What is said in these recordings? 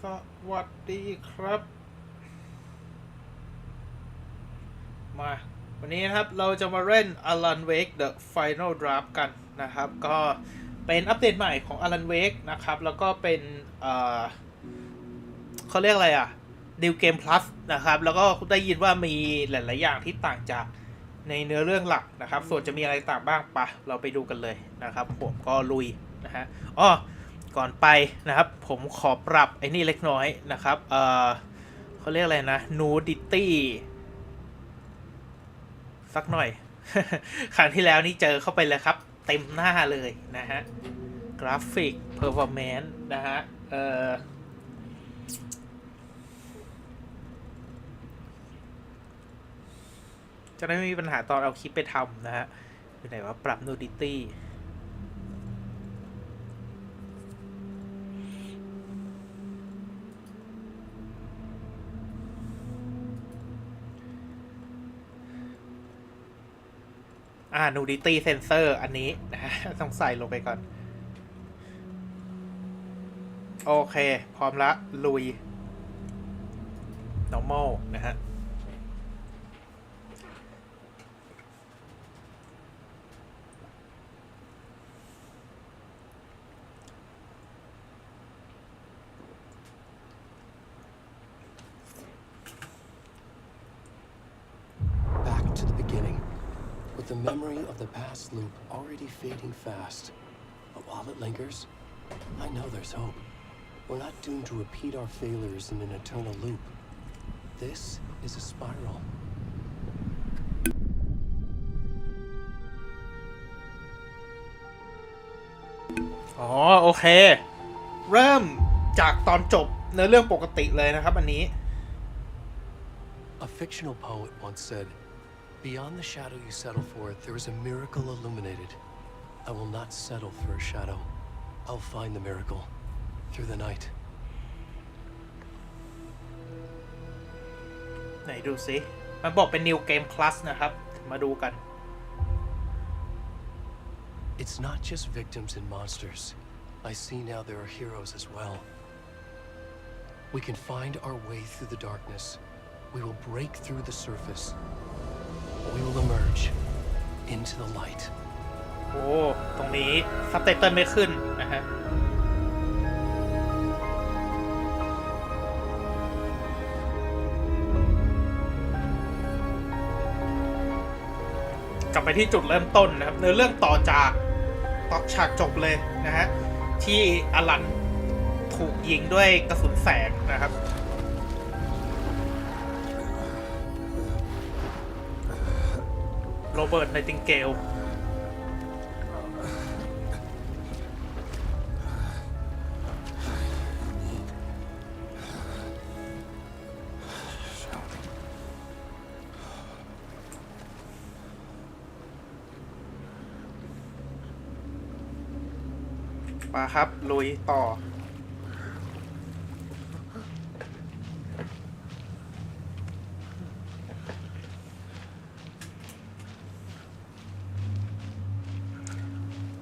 สวัสดีครับมาวันนี้นะครับเราจะมาเล่น Alan Wake The Final Draft กันนะครับก็เป็นอัปเดตใหม่ของ Alan Wake นะครับแล้วก็เป็นเขาเรียกอะไรอ่ะ New Game Plus นะครับแล้วก็ได้ยินว่ามีหลายๆอย่างที่ต่างจากในเนื้อเรื่องหลักนะครับส่วนจะมีอะไรต่างบ้างปะเราไปดูกันเลยนะครับผมก็ลุยนะฮะก่อนไปนะครับผมขอปรับไอ้นี่เล็กน้อยนะครับเขาเรียกอะไรนะ nudity สักหน่อย ครั้งที่แล้วนี่เจอเข้าไปเลยครับเต็มหน้าเลยนะฮะกราฟิก performance นะฮะจะได้ไม่มีปัญหาตอนเอาคลิปไปทำนะฮะอยู่ไหนว่าปรับ nudity nudity sensor อันนี้นะฮะต้องใส่ลงไปก่อนโอเคพร้อมละลุย normal นะฮะThe memory of the past loop already fading fast. But while it lingers, I know there's hope. We're not doomed to repeat our failures in an eternal loop. This is a spiral. โอเคเริ่มจากตอนจบเนื้อเรื่องปกติเลยนะครับอันนี้ A fictional poet once said,Beyond the shadow you settle for, there is a miracle illuminated. I will not settle for a shadow. I'll find the miracle through the night. ไหนดูสิมันบอกเป็น New Game Plus นะครับมาดูกัน It's not just victims and monsters. I see now there are heroes as well. We can find our way through the darkness. We will break through the surface.We will emerge into the light. ตรงนี้ซับไตเติลไม่ขึ้นนะฮะกลับไปที่จุดเริ่มต้นนะครับเนื้อเรื่องต่อฉากจบเลยนะฮะที่อลันถูกยิงด้วยกระสุนแสงนะครับโรเบิร์ตไนติงเกลมาครับลุยต่อ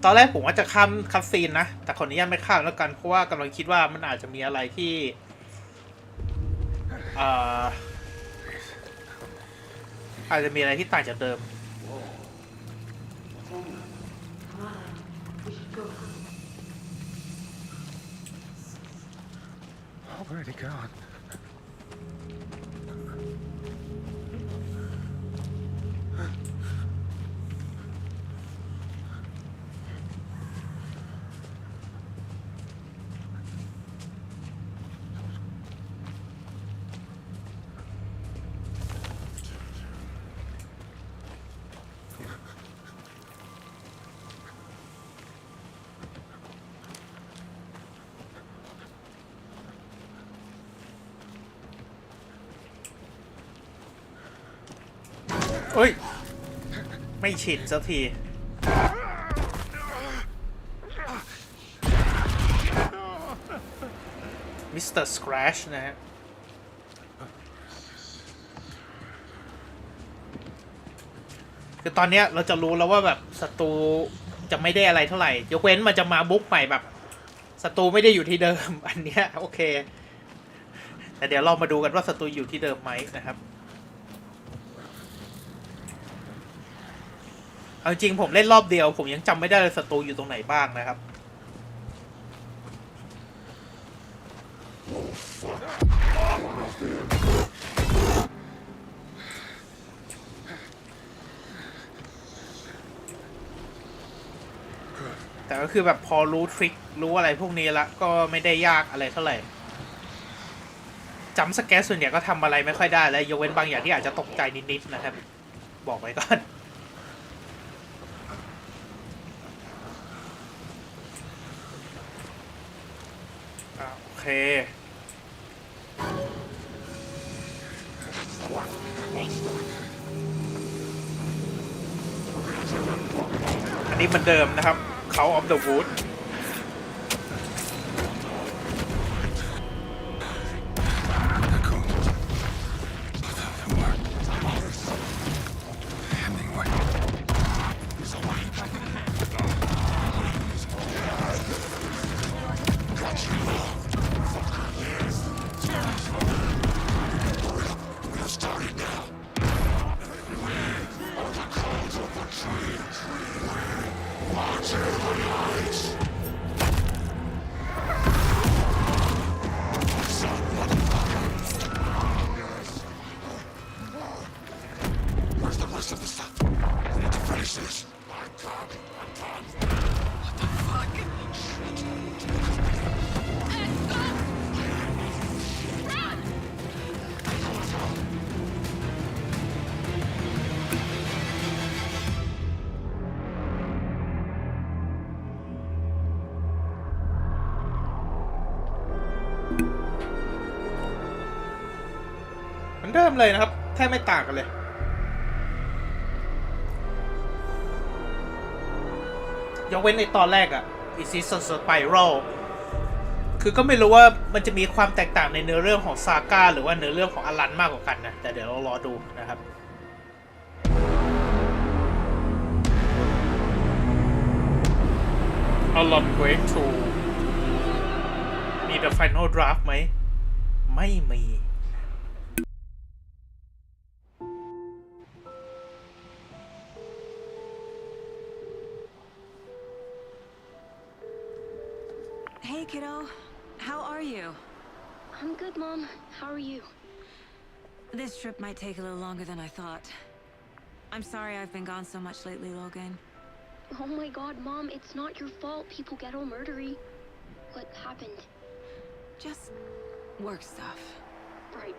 ตอนแรกผมว่าจะข้ามคัตซีนนะแต่ขออนุญาตไม่ข้ามแล้วกันเพราะว่ากำลังคิดว่ามันอาจจะมีอะไรที่อาจจะมีอะไรที่ต่างจากเดิมAlready gone.เอ้ยไม่ชินสักทีมิสเตอร์สแครชนะฮะคือตอนนี้เราจะรู้แล้วว่าแบบศัตรูจะไม่ได้อะไรเท่าไหร่ยกเว้นมันจะมาบุ๊กใหม่แบบศัตรูไม่ได้อยู่ที่เดิมอันเนี้ยโอเค แต่เดี๋ยวเรามาดูกันว่าศัตรูอยู่ที่เดิมไหมนะครับเอาจริงผมเล่นรอบเดียวผมยังจำไม่ได้เลยศัตรูอยู่ตรงไหนบ้างนะครับแต่ก็คือแบบพอรู้ทริครู้อะไรพวกนี้ละก็ไม่ได้ยากอะไรเท่าไหร่จำสแกนส่วนใหญ่ก็ทำอะไรไม่ค่อยได้แล้วยกเว้นบางอย่างที่อาจจะตกใจนิดๆนะครับบอกไว้ก่อนโอเคอันนี้เหมือนเดิมนะครับเขาออฟเดอะวูดเหมือนเดิมเลยนะครับแทบไม่ต่างกันเลยยกเว้นในตอนแรกอะIs It a Spiral คือก็ไม่รู้ว่ามันจะมีความแตกต่างในเนื้อเรื่องของซาก้าหรือว่าเนื้อเรื่องของอลันมากกว่ากันนะแต่เดี๋ยวเรารอดูนะครับอลันเวกทูมี The Final Draft ไหมไม่มี Hey, kiddo. How are you? I'm good, Mom. How are you? This trip might take a little longer than I thought. I'm sorry I've been gone so much lately, Logan. Oh my god, Mom, it's not your fault people get all murdery. What happened? Just work stuff. Right.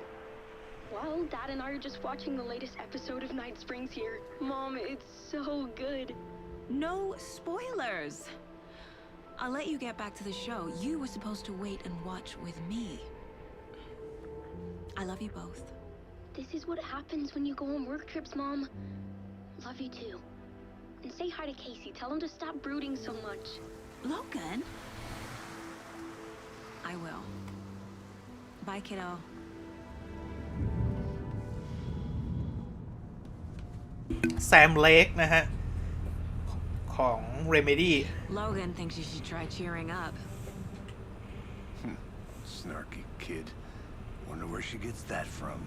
Well, Dad and I are just watching the latest episode of Night Springs here. Mom, it's so good. No spoilers! I'll let you get back to the show. You were supposed to wait and watch with me. I love you both. This is what happens when you go on work trips, Mom. Love you too. And say hi to Casey. Tell him to stop brooding so much. Logan? I will. Bye, kiddo. Sam Lake นะฮะของ Remedy Logan thinks you should try cheering up. Snarky kid. Wonder where she gets that from.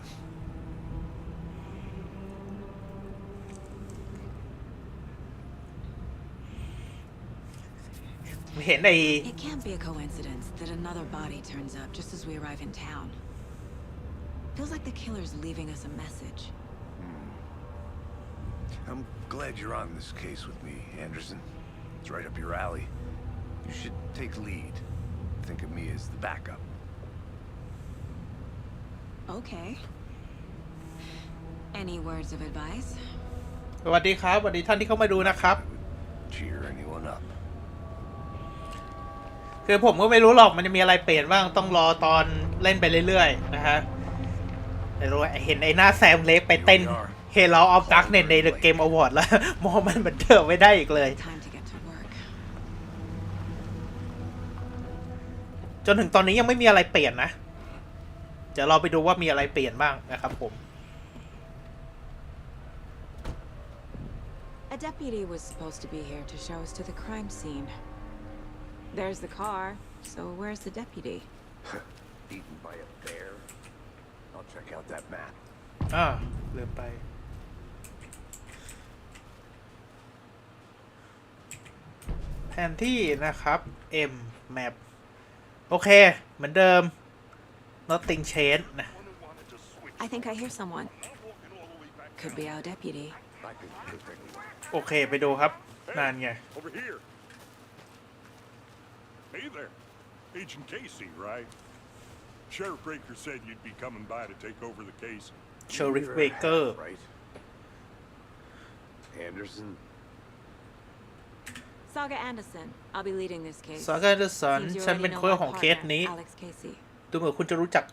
เห็นไอ้ It can't be a coincidence that another body turns up just as we arrive in town. Feels like the killer's leaving us a message. I'm glad you're on this case with me, Anderson. It's right up your alley. You should take lead. Think of me as the backup. Okay. Any words of advice? สวัสดีครับสวัสดีท่านที่เข้ามาดูนะครับ Cheer anyone up. คือผมก็ไม่รู้หรอกมันจะมีอะไรเปลี่ยนบ้างต้องรอตอนเล่นไปเรื่อยๆนะฮะแต่รู้เห็นไอ้หน้าแซมเล็กไปเต้น Halo of Darkness ใน The G.A.M.M.O.N แล้ว มองมันเหมือนเดิมไม่ได้อีกเลย Time to get to work. จนถึงตอนนี้ยังไม่มีอะไรเปลี่ยนนะเดี๋ยวเราไปดูว่ามีอะไรเปลี่ยนบ้างนะครับผม A deputy was supposed to be here to show us to the crime scene. There's the car, so where's the deputy? Eaten by a bear? I'll check out that map. ลืมไปแผนที่นะครับ M.A.M.M.O.N โอเคเหมือนเดิม nothing change นะ I think I hear someone. Could be our deputy. I could take a look. โอเคไปดูครับนานไง Over here. Hey there. Agent Casey, right? Sheriff Breaker said you'd be coming by to take over the case. Sheriff You're Baker half, right? Anderson. Saga Anderson. I'll be leading this case. ซาก้าเดอร์สัน Seems you ฉัน already เป็น know คน my ของเคส partner, นี้ Alex Casey. ดูเหมือนคุณจะรู้จัก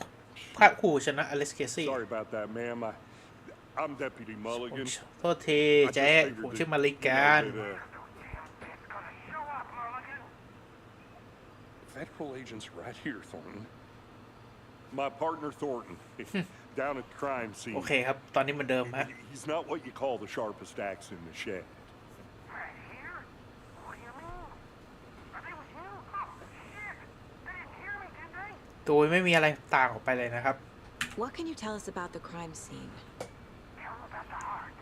ภาคคู่ฉันนะอเล็กซ์เคซี่ Sorry about that, ma'am. I'm Deputy Mulligan. โทษทีแจ็คผมชื่อมาริการ Federal agents right here, Thornton. My partner Thornton, down at the crime โอ scene. เคครับ ตอนนี้เหมือนเดิมฮะ He's not what you call the sharpest axe in the shed. Right here? What do you mean? Are they with you? Oh, shit! They didn't hear me, did they? โดยไม่มีอะไรต่างออกไปเลยนะครับ What can you tell us about the crime scene? Tell them about the heart.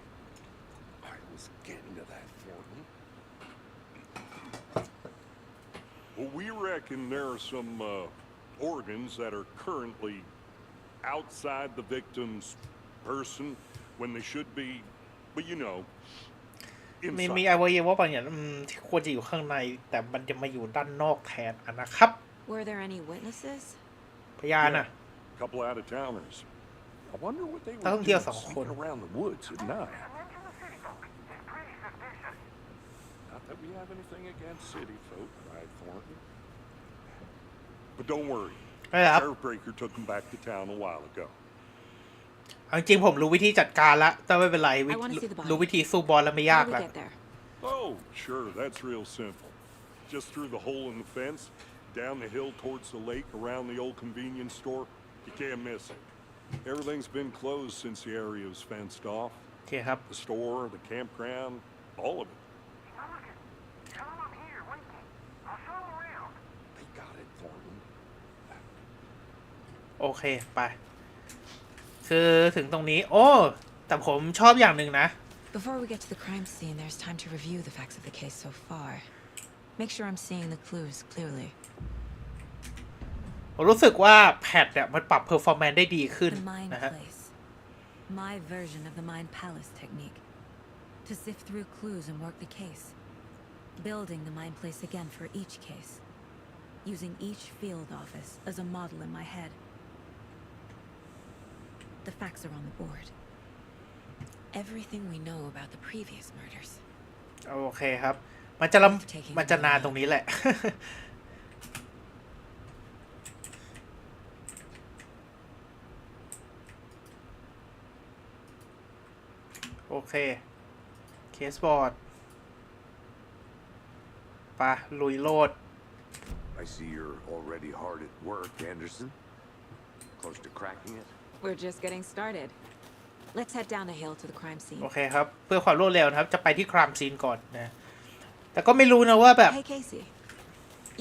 I was getting to that, Thornton. Well, we reckon there are some organs that are currently outside the victim's person when they should be, but you know, มี inside. อวัยวะบางอย่างที่ควรจะอยู่ข้างใน แต่มันจะมาอยู่ด้านนอกแทนนะครับ Were there any witnesses? พยานอ่ะ Couple out of towners. I wonder what they นักท่ were องเที่ยว doing 2 คน sneaking around the woods at night. Mention the city folk. It's pretty suspicious. Not that we have anything against city folk, right, Thornton? But don't worry. ไม่ครับ Sheriff Breaker took them back to town a while ago. เอาจริงผมรู้วิธีจัดการละแต่ไม่เป็นไร I wanna see the body. รู้วิธีสู้บอลแล้วไม่ยาก How do ละ we get there? Oh, sure, that's real simple. Just through the hole in the fence, down the hill towards the lake, around the old convenience store. You can't miss it. Everything's been closed since the area was fenced off. โอเคครับ The store, the campground, all of it. Mulligan, tell them I'm here, waiting. I'll show them around. They got it, Thornton. โอเคไปคือถึงตรงนี้ โอ้แต่ผมชอบอย่างหนึ่งนะ Before we get to the crime scene, there's time to review the facts of the case so far. Make sure I'm seeing the clues clearly. ผมรู้สึกว่าแพทเนี่ยมันปรับเพอร์ฟอร์แมนซ์ได้ดีขึ้น The Mind นะฮะ Place. My version of the Mind Palace technique. To sift through clues and work the case. Building the Mind Place again for each case. Using each field office as a model in my head. The facts are on the board. Everything we know about the previous murders. โอเคครับ มันจะนานตรงนี้แหละ โอเค เคสบอร์ดไปลุยโลด I see you're already hard at work, Anderson. Close to cracking it. We're just getting started. Let's head down the hill to the crime scene. โอเคครับ เพื่อความรวดเร็วนะครับ จะไปที่ครามซีนก่อนนะ แต่ก็ไม่รู้นะว่าแบบ Hey Casey,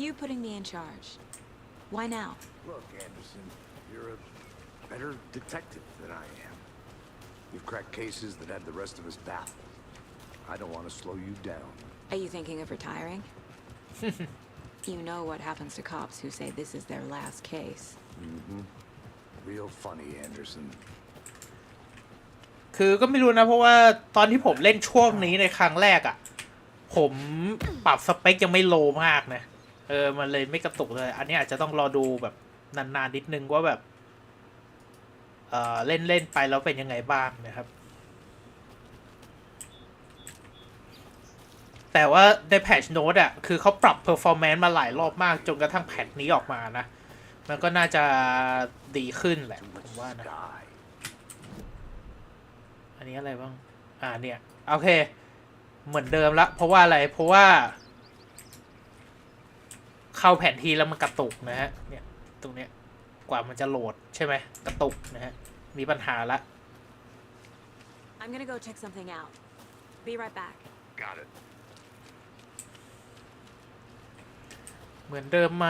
you putting me in charge. Why now? Look, Anderson, you're a better detective than I am. You've cracked cases that had the rest of us baffled. I don't want to slow you down. Are you thinking of retiring? You know what happens to cops who say this is their last case. Mm-hmm. Real funny, Anderson. คือก็ไม่รู้นะเพราะว่าตอนที่ผมเล่นช่วงนี้ในครั้งแรกอ่ะ ผมปรับสเปคยังไม่โลมากนะ มันเลยไม่กระตุกเลย อันนี้อาจจะต้องรอดูแบบนานๆนิดนึงว่าแบบเล่นไปแล้วเป็นยังไงบ้างนะครับ แต่ว่าในแพทช์โน้ตอ่ะคือเขาปรับเพอร์ฟอร์แมนซ์มาหลายรอบมากจนกระทั่งแพทนี้ออกมานะ มันก็น่าจะดีขึ้นแหละผมว่านะ Sky. อันนี้อะไรบ้างเนี่ยโอเคเหมือนเดิมละเพราะว่าอะไรเพราะว่าเข้าแผนที่แล้วมันกระตุกนะฮะเนี่ยตรงเนี้ยกว่ามันจะโหลดใช่ไหมกระตุกนะฮะมีปัญหาละ I'm gonna go check something out. Be right back. Got it. เหมือนเดิมไหม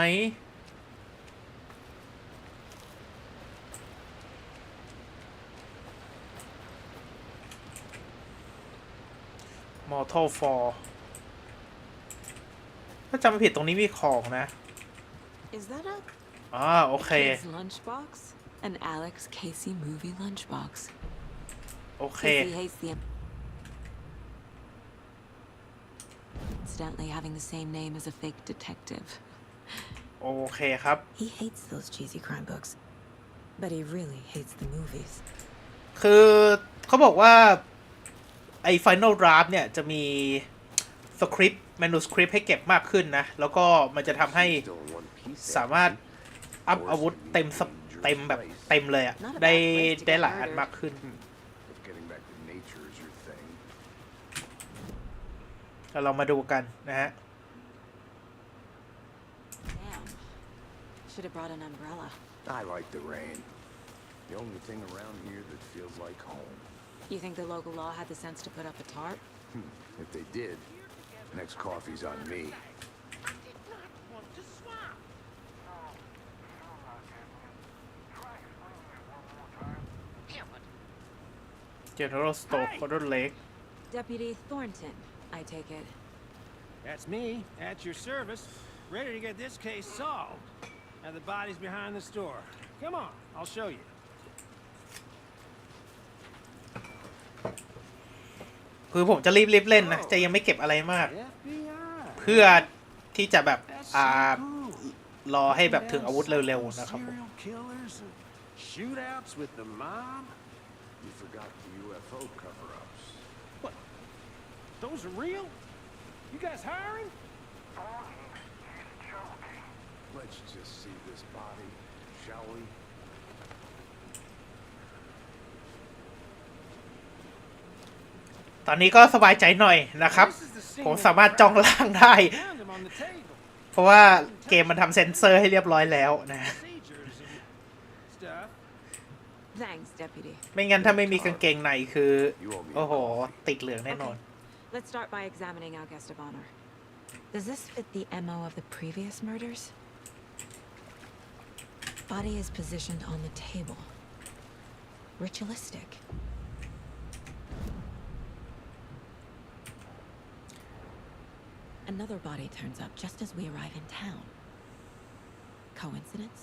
total for ถ้าจำไม่ผิดตรงนี้มีของนะ Is that a โอเค kid's lunchbox? An Alex Casey movie lunchbox. โอเค Casey hates the incidentally having the same name as a fake detective. โอเคครับ He hates those cheesy crime books, but he really hates the movies. คือเขาบอกว่าไอ้ Final Draft เนี่ยจะมีสคริปต์ manuscript ให้เก็บมากขึ้นนะ แล้วก็มันจะทำให้สามารถอัพอาวุธเต็มแบบเต็มเลยอะได้หลายอันมากขึ้น เรามาดูกันนะฮะ Damn. Should have brought an umbrella. I like the rain. The only thing around here that feels like home. You think the local law had the sense to put up a tarp? If they did, next coffee's on me. I did not want to swap. Try explaining it one more time. Damn it. General Store Cordon Lake Deputy Thornton, I take it. That's me, at your service, ready to get this case solved. Now the body's behind the store. Come on, I'll show you. คือผมจะรีบเล่นนะ จะยังไม่เก็บอะไรมาก FBI. เพื่อที่จะแบบ That's so cool. รอให้แบบถึงอาวุธเร็วๆนะครับผม Serial killers and shootouts with the mob. You forgot the UFO cover-ups. What? Those are real? You guys hiring? He's joking. Let's just see this body, shall we? ตอนนี้ก็สบายใจหน่อยนะครับ This is the scene ผมสามารถจ้องล่างได้ found him on the table. เพราะว่าเกมมันทำเซ็นเซอร์ให้เรียบร้อยแล้วนะ Procedures and stuff. Thanks, Deputy. ไม่งั้นถ้าไม่มีกางเกงในคือ โอ้โห ติดเหลืองแน่นอน Let's start by examining our guest of honor. Does this fit the MO of the previous murders? Body is positioned on the table. Ritualistic. Another body turns up just as we arrive in town. Coincidence?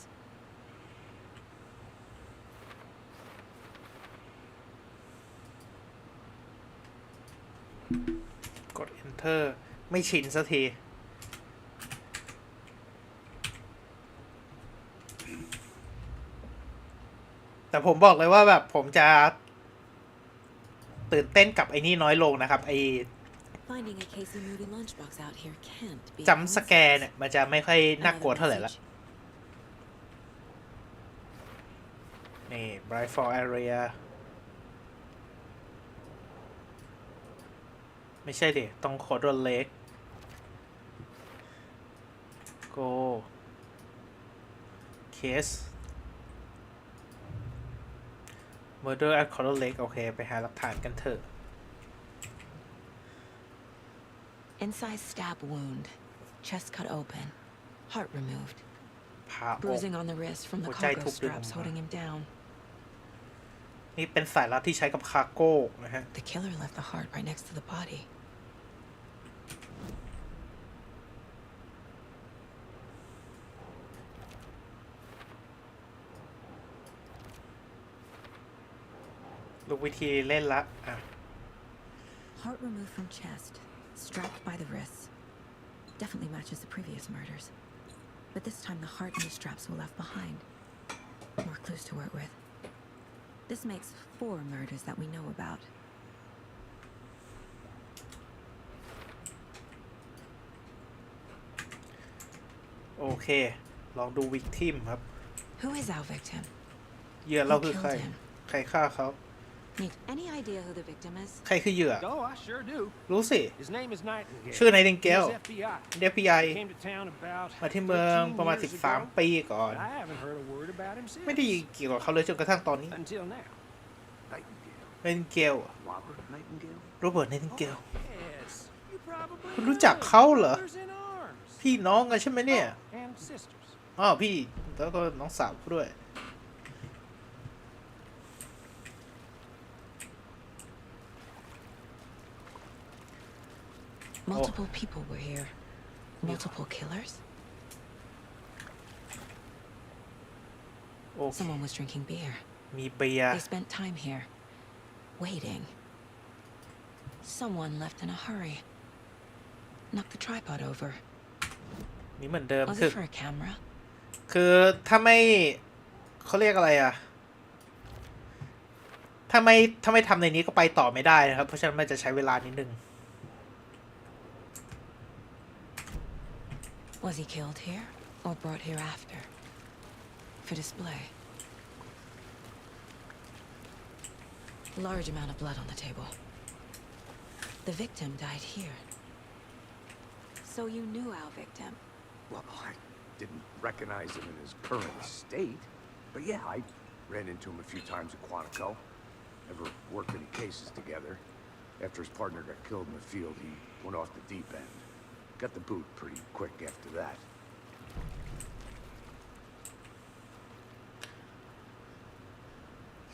กด enter ไม่ชินสักที แต่ผมบอกเลยว่าแบบผมจะตื่นเต้นกับไอ้นี่น้อยลงนะครับ ไอ้ Finding a Casey Moody lunchbox out here can't be. จัมป์สแกร์เนี่ย มันจะไม่ค่อยน่ากลัวเท่าไหร่ละ นี่ bright for area ไม่ใช่ดิต้องโคดอนเล็ก go case murder at Coral Lake โอเค ไปหาหลักฐานกันเถอะ Inside stab wound, chest cut open, heart removed, ผ่าออก bruising on the wrist from the หัวใจ cargo ถูกดึงออก straps มา holding him down. นี่เป็นสายลับที่ใช้กับคาร์โก้นะฮะ The killer left the heart right next to the body. ลูกวิธีเล่นละอ่ะ Heart removed from chest, strapped by the wrists. Definitely matches the previous murders. But this time the heart and the straps were left behind. More clues to work with. This makes 4 murders that we know about. โอเค ลองดูวิกทิมครับ Who is our victim? เหยื่อเราคือใคร ใครฆ่าเขา Need any idea who the victim is? ใครคือเหยื่อ Oh, I sure do. รู้สิ His name is Nightingale. ชื่อ Nightingale He was FBI. FBI Came to town about มาที่เมืองประมาณ 13 years ago. 13 ปีก่อน I haven't heard a word about him since. ไม่ได้ยินเกี่ยวกับเขาเลยจนกระทั่งตอนนี้ Until now. Nightingale. Nightingale Robert Nightingale? โรเบิร์ต Nightingale Yes. You probably คุณรู้จักเขาเหรอ brothers in arms. พี่น้องกันใช่ไหมเนี่ย And sisters. อ้าวพี่แล้วก็น้องสาวด้วย โ Multiple people were here. Multiple killers? โอเค Someone was drinking beer. มีเบียร์ They spent time here, waiting. Someone left in a hurry. Knocked the tripod over. นี่เหมือนเดิม Was คื it อ for a camera? คือถ้าไม่เขาเรียกอะไรอะถ้าไม่ทำในนี้ก็ไปต่อไม่ได้นะครับ เพราะฉะนั้นมันจะใช้เวลานิดนึง Was he killed here or brought here after? For display. Large amount of blood on the table. The victim died here. So you knew our victim? Well, I didn't recognize him in his current state. But yeah, I ran into him a few times at Quantico. Never worked any cases together. After his partner got killed in the field, he went off the deep end. Got the boot pretty quick after that.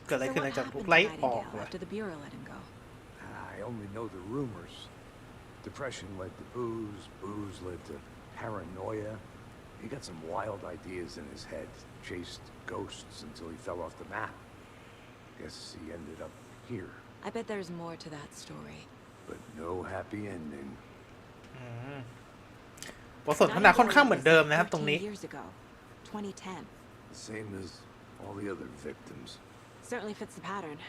เกิดอะไร So ขึ้น what หลังจากถูก happened ไล่ to ออก Nightingale วะ after the Bureau let him go? I only know the rumors. Depression led to booze, booze led to paranoia. He got some wild ideas in his head, chased ghosts until he fell off the map. Guess he ended up here, I bet there's more to that story. but no happy ending. บทสนทนาค่อนข้างเหมือนเดิมนะครับ ตรง 13 นี้ years ago, 2010. The same as all the other victims. Certainly fits the pattern.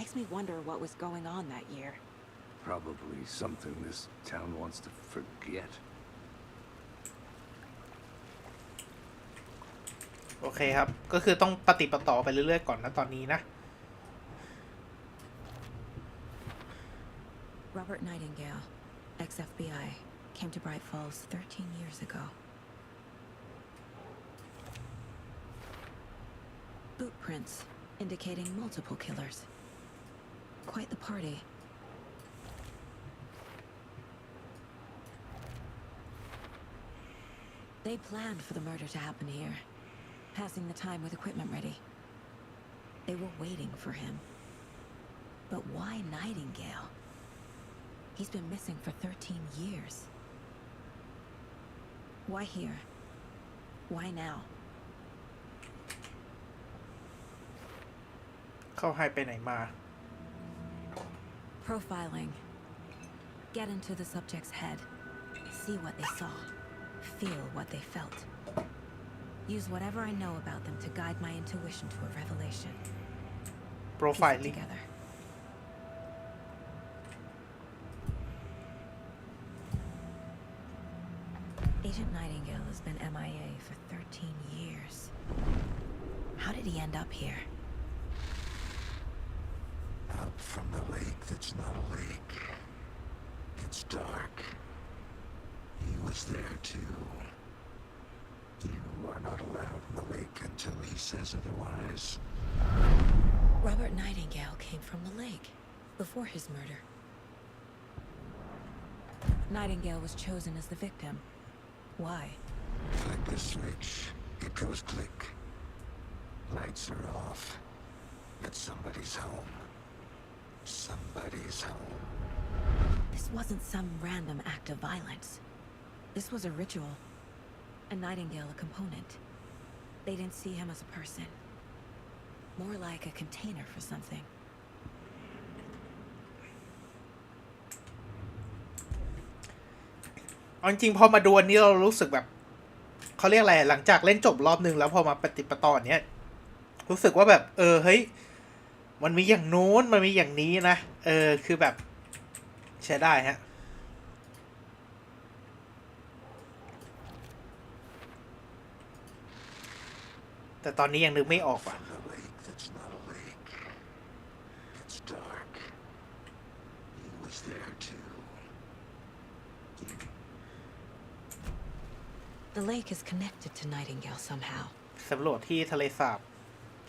Makes me wonder what was going on that year. Probably something this town wants to forget. โอเคครับ ก็คือต้องปฏิปต่อไปเรื่อยๆก่อนนะตอนนี้นะ Robert Nightingale, ex-FBI, came to Bright Falls 13 years ago. Boot prints indicating multiple killers. Quite the party. They planned for the murder to happen here, passing the time with equipment ready. They were waiting for him. But why Nightingale? He's been missing for 13 years. Why here? Why now? เขาหายไปไหนมา Profiling. Get into the subject's head. See what they saw. Feel what they felt. Use whatever I know about them to guide my intuition to a revelation. Piece it profiling together. Agent Nightingale has been MIA for 13 years. How did he end up here? Up from the lake that's not a lake. It's dark. He was there too. You are not allowed in the lake until he says otherwise. Robert Nightingale came from the lake before his murder. Nightingale was chosen as the victim. Why? Flick the switch. It goes click. Lights are off. But somebody's home. Somebody's home. This wasn't some random act of violence. This was a ritual. And Nightingale a component. They didn't see him as a person. More like a container for something. เอาจริงๆพอมาดูอันนี้เรารู้สึกแบบเขาเรียกอะไรหลังจากเล่นจบรอบนึงแล้วพอมาปฏิปต่อเนี้ยรู้สึกว่าแบบเฮ้ยมันมีอย่างนู้นมันมีอย่างนี้นะคือแบบใช้ได้ฮะแต่ตอนนี้ยังนึกไม่ออกว่ะ From the lake that's not a lake. It's dark. He was there too. The lake is connected to Nightingale somehow. สำรวจที่ทะเลสาบ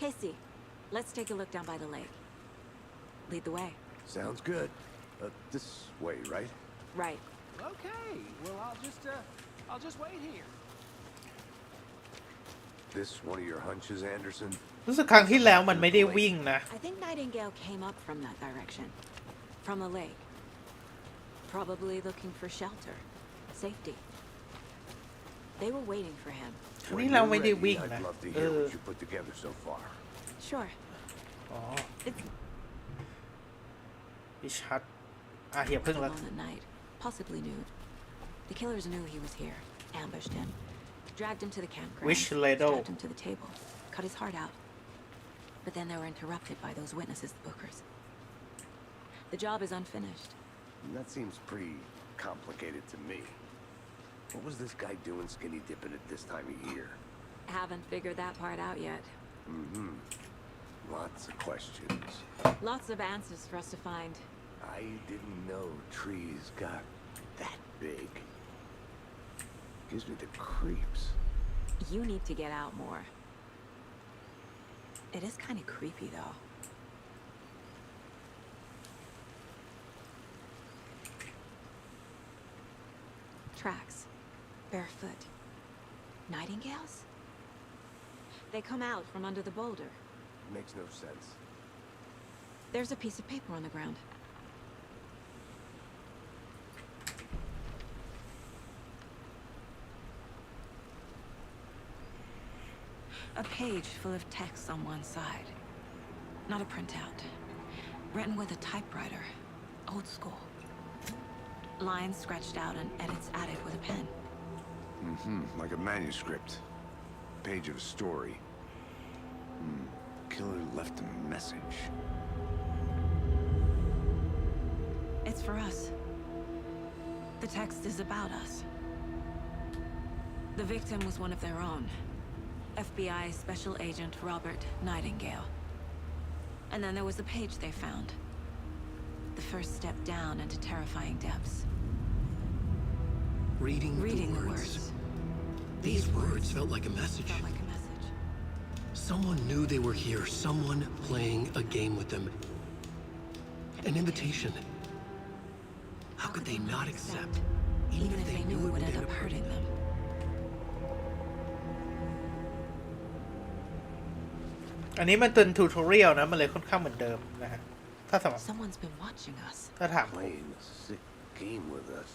Casey, let's take a look down by the lake. Lead the way. Sounds good. This way, right? Right. Okay, well, I'll just wait here. This one of your hunches, Anderson? รู้สึกครั้งที่แล้วมันไม่ได้วิ่งนะ I think Nightingale came up from that direction. From the lake. Probably looking for shelter, safety. They were waiting for him. ครั้งนี้เราไม่ได้วิ่ง I'd นะ love to hear what you put together so far. Sure. อ๋อ It's ดิชัดเหียบพึ่งแล้ว alone at night, possibly nude. The killers knew he was here, ambushed him, dragged him to the campground, Which ladle? strapped him to the table, cut his heart out. But then they were interrupted by those witnesses, the Bookers. The job is unfinished. That seems pretty complicated to me. What was this guy doing skinny dipping at this time of year? Haven't figured that part out yet. Mm-hmm. Lots of questions. Lots of answers for us to find. I didn't know trees got that big. Gives me the creeps. You need to get out more. It is kind of creepy, though. Tracks. Barefoot. Nightingales? They come out from under the boulder. Makes no sense. There's a piece of paper on the ground. A page full of text on one side. Not a printout. Written with a typewriter. Old school. Lines scratched out and edits added with a pen. Mm-hmm. Like a manuscript. Page of a story. Killer left a message. It's for us. The text is about us. The victim was one of their own. FBI Special Agent Robert Nightingale. And then there was the page they found. The first step down into terrifying depths. Reading the the words. These words felt like a message. Felt like a message. Someone knew they were here. Someone playing a game with them. An invitation. How could they not accept? Even if they knew it would end up hurting them. อันนี้มันเป็นทูทอเรียลนะ มันเลยค่อนข้างเหมือนเดิมนะฮะ ถ้าสำหรับ Someone's been watching us. ถ้าถามผม Playing a sick game with us.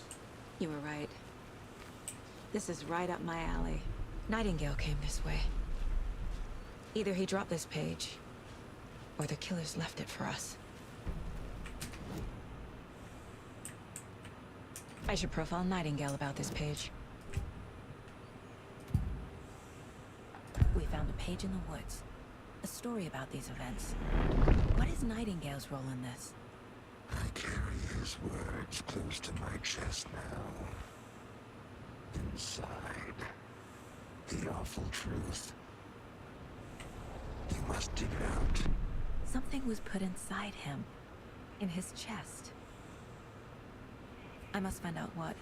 You were right. This is right up my alley. Nightingale came this way. Either he dropped this page, or the killers left it for us. I should profile Nightingale about this page. We found a page in the woods. A story about these events. What is Nightingale's role in this? I carry his words close to my chest now. Inside, the awful truth. You must dig it out. Something was put inside him. In his chest. I must find out what.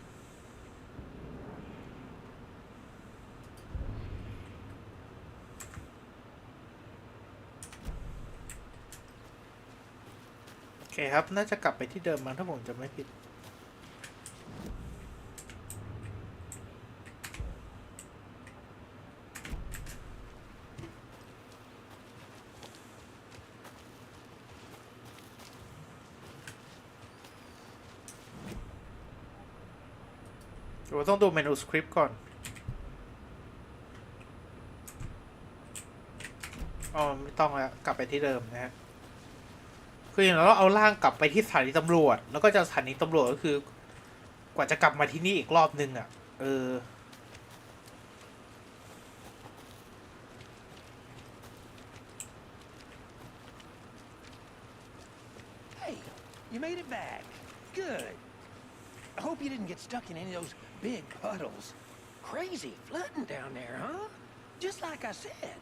โอเคครับ น่าจะกลับไปที่เดิมมั้งถ้าผมจำไม่ผิด เราต้องดูเมนูสคริปต์ก่อน อ๋อ ไม่ต้องแล้ว กลับไปที่เดิมนะฮะ คืออย่างเราเอาร่างกลับไปที่สถานีตำรวจ แล้วก็จากสถานีตำรวจก็คือ กว่าจะกลับมาที่นี่อีกรอบนึงอ่ะ Hey, you made it back. Good. I hope you didn't get stuck in any of those big puddles. Crazy flooding down there, huh? Just like I said.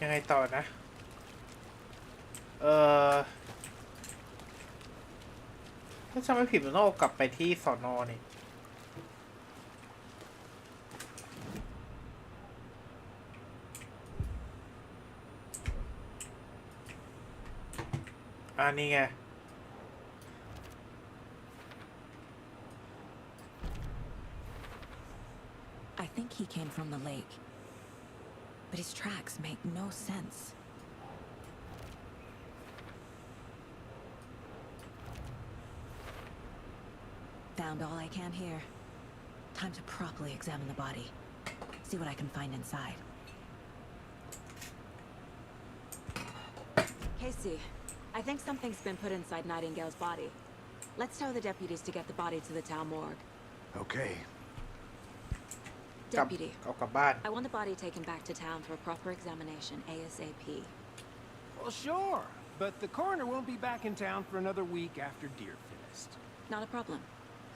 ยังไงต่อนะ ถ้าจำไม่ผิดมันต้องเอากลับไปที่สอนอนี่ นี่ไง I think he came from the lake. but his tracks make no sense. Found all I can here. Time to properly examine the body. See what I can find inside. Casey, I think something's been put inside Nightingale's body. Let's tell the deputies to get the body to the town morgue. Okay. Deputy, เอากลับบ้าน I want the body taken back to town for a proper examination ASAP. Well, sure. But the coroner won't be back in town for another week after Deer Fest. Not a problem.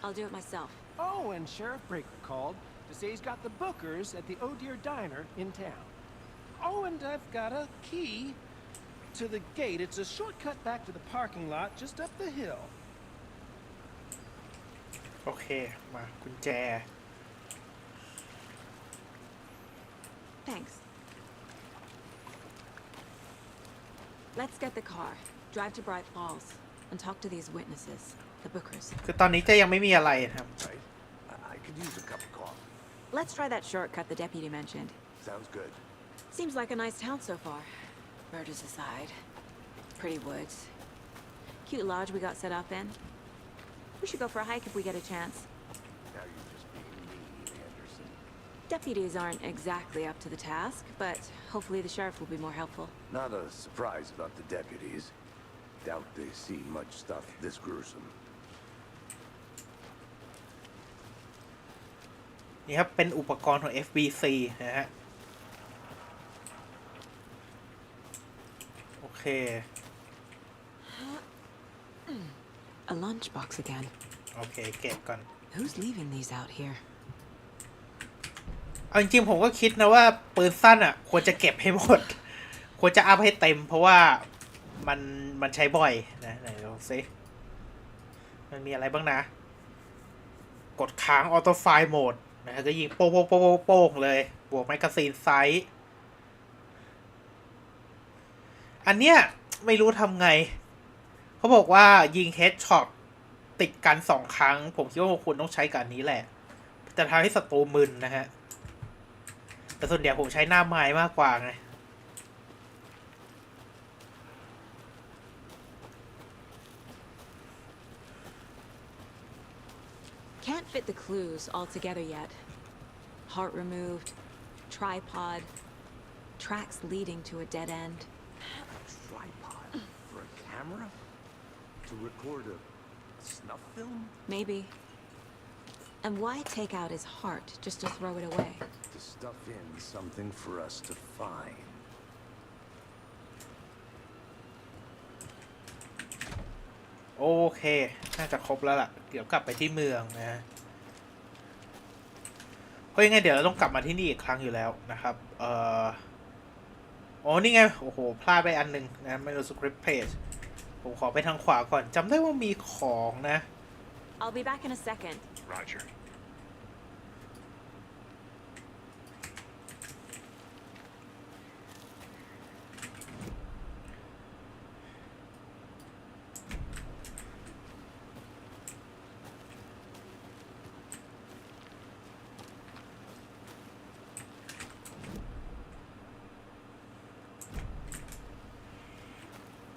I'll do it myself. Oh, and Sheriff Breaker called to say he's got the bookers at the Oh Deer Diner in town. Oh, and I've got a key to the gate. It's a shortcut back to the parking lot just up the hill. โอเค มากุญแจ Thanks. Let's get the car, drive to Bright Falls, and talk to these witnesses, the bookers. คือตอนนี้เจะยังไม่มีอะไรนะครับ Right. I could use a cup of coffee. Let's try that shortcut the deputy mentioned. Sounds good. Seems like a nice town so far. Murders aside. Pretty woods. Cute lodge we got set up in. We should go for a hike if we get a chance. Now you're just being mean, Anderson. Deputies aren't exactly up to the task, but hopefully the sheriff will be more helpful. Not a surprise about the deputies. Doubt they see much stuff this gruesome. นี่ครับ เป็นอุปกรณ์ของ FBC นะฮะ โอเค A lunchbox again. โอเค เก็บก่อน Who's leaving these out here? เอาจริงๆผมก็คิดนะว่าปืนสั้นอ่ะ ควรจะเก็บให้หมด ควรจะอัพให้เต็ม เพราะว่ามันใช้บ่อยนะไหนลองซิมันมีอะไรบ้างนะ กดค้างออโต้ไฟล์โหมดนะฮะก็ยิงโป้งเลย บวกแมกกาซีนไซส์อันเนี้ยไม่รู้ทำไง เขาบอกว่ายิงเฮดช็อตติดกัน2 ครั้ง ผมคิดว่าคุณต้องใช้กับอันนี้แหละ จะทำให้ศัตรูมึนนะฮะ แต่ส่วนใหญ่ผมใช้หน้าไม้มากกว่าไง Can't fit the clues all together yet. Heart removed, tripod, tracks leading to a dead end. A tripod for a camera? To record a snuff film? Maybe. And why take out his heart just to throw it away? To stuff in something for us to find. โอเค น่าจะครบแล้วล่ะ เดี๋ยวกลับไปที่เมืองนะ เพราะยังไงเดี๋ยวเราต้องกลับมาที่นี่อีกครั้งอยู่แล้วนะครับอ๋อ นี่ไง โอ้โห พลาดไปอันหนึ่งนะไม่รู้สคริปต์เพจ ผมขอไปทางขวาก่อน จำได้ว่ามีของนะ I'll be back in a second. Roger.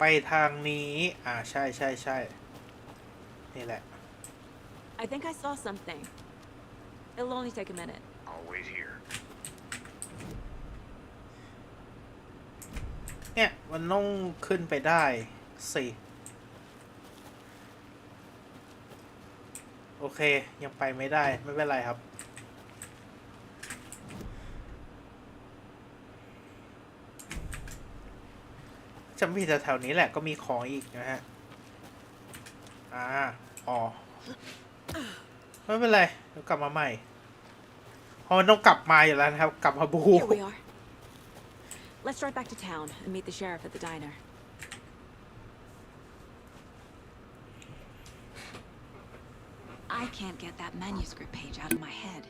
ไปทางนี้ ใช่นี่แหละ I think I saw something. It'll only take a minute. I'll wait here. เนี่ยมันต้องขึ้นไปได้สิโอเคยังไปไม่ได้ไม่เป็นไรครับจำพี่แถวๆนี้แหละก็มีของอีกนะฮะไม่เป็นไรเดี๋ยวกลับมาใหม่เพราะมันต้องกลับมาอยู่แล้วนะครับกลับมาบู Here we are. Let's drive back to town and meet the sheriff at the diner. I can't get that manuscript page out of my head.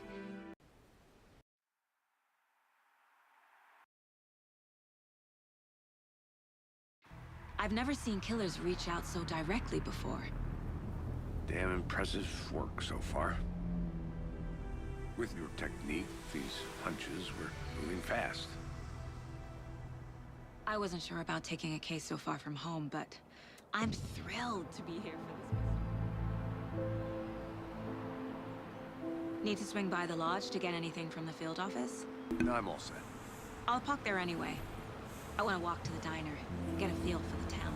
I've never seen killers reach out so directly before. Damn impressive work so far. With your technique, these hunches were moving fast. I wasn't sure about taking a case so far from home, but I'm thrilled to be here for this. Need to swing by the lodge to get anything from the field office? No, I'm all set. I'll park there anyway. I want to walk to the diner, get a feel for the town.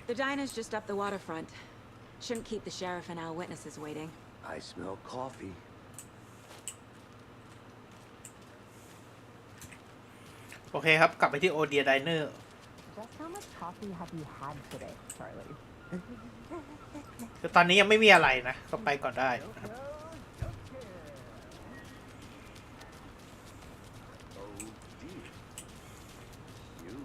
The diner's just up the waterfront. Shouldn't keep the sheriff and our witnesses waiting. I smell coffee. โอเคครับ กลับไปที่โอเดียไดเนอร์ Just how much coffee have you had today, Charlie? แต่ตอนนี้ยังไม่มีอะไรนะ ก็ไปก่อนได้นะครับ Oh dear. You.